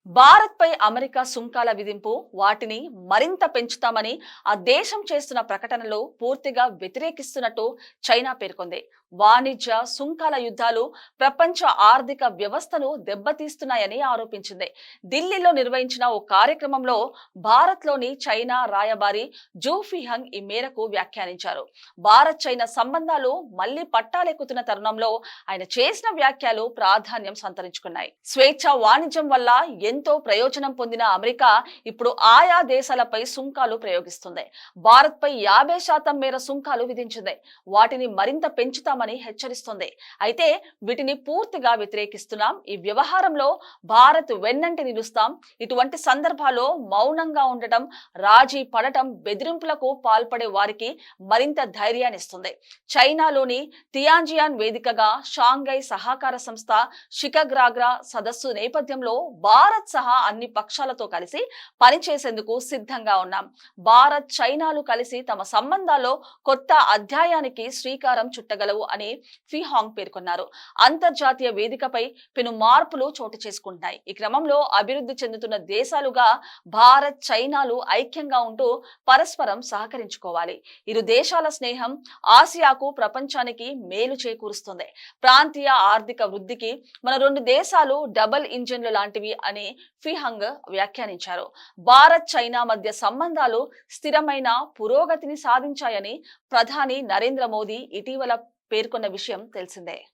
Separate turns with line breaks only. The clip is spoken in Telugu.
భారత్ పై అమెరికా సుంకాల విధింపు వాటిని మరింత పెంచుతామని ఆ దేశం చేస్తున్న ప్రకటనలో పూర్తిగా వ్యతిరేకిస్తున్నట్టు చైనా పేర్కొంది. వాణిజ్య సుంకాల యుద్ధాలు ప్రపంచ ఆర్థిక వ్యవస్థను దెబ్బతీస్తున్నాయని ఆరోపించింది. ఢిల్లీలో నిర్వహించిన ఓ కార్యక్రమంలో భారత్లోని చైనా రాయబారి జూ ఫిహంగ్ ఈ మేరకు వ్యాఖ్యానించారు. భారత్ చైనా సంబంధాలు మళ్లీ పట్టాలెక్కుతున్న తరుణంలో ఆయన చేసిన వ్యాఖ్యలు ప్రాధాన్యం సంతరించుకున్నాయి. స్వేచ్ఛ వాణిజ్యం వల్ల ఎంతో ప్రయోజనం పొందిన అమెరికా ఇప్పుడు ఆయా దేశాలపై సుంకాలు ప్రయోగిస్తుంది. భారత్ పై 50% మేర సుంకాలు విధించింది. వాటిని మరింత పెంచుతామని హెచ్చరిస్తుంది. అయితే వీటిని పూర్తిగా వ్యతిరేకిస్తున్నాం. ఈ వ్యవహారంలో భారత్ వెన్నంటి నిలుస్తాం. ఇటువంటి సందర్భాల్లో మౌనంగా ఉండటం, రాజీ పడటం బెదిరింపులకు పాల్పడే వారికి మరింత ధైర్యాన్ని ఇస్తుంది. చైనాలోని తియాన్జియాన్ వేదికగా షాంఘై సహకార సంస్థ షికాగో సదస్సు నేపథ్యంలో భారత్ సహా అన్ని పక్షాలతో కలిసి పనిచేసేందుకు సిద్ధంగా ఉన్నాం. భారత్ చైనాలు కలిసి తమ సంబంధాల్లో కొత్త అధ్యాయానికి శ్రీకారం చుట్టగలవు అని ఫిహాంగ్ పేర్కొన్నారు. అంతర్జాతీయ వేదికపై పెను మార్పులు చోటు చేసుకుంటున్నాయి. ఈ క్రమంలో అభివృద్ధి చెందుతున్న దేశాలుగా భారత్ చైనాలు ఐక్యంగా ఉంటూ పరస్పరం సహకరించుకోవాలి. ఇరు దేశాల స్నేహం ఆసియాకు ప్రపంచానికి మేలు చేకూరుస్తుంది. ప్రాంతీయ ఆర్థిక వృద్ధికి మన రెండు దేశాలు డబుల్ ఇంజిన్లు లాంటివి అని ఫిహంగ్ వ్యాఖ్యానించారు. భారత్ చైనా మధ్య సంబంధాలు స్థిరమైన పురోగతిని సాధించాయని ప్రధాని నరేంద్ర మోదీ ఇటీవల పేర్కొన్న విషయం తెలిసిందే.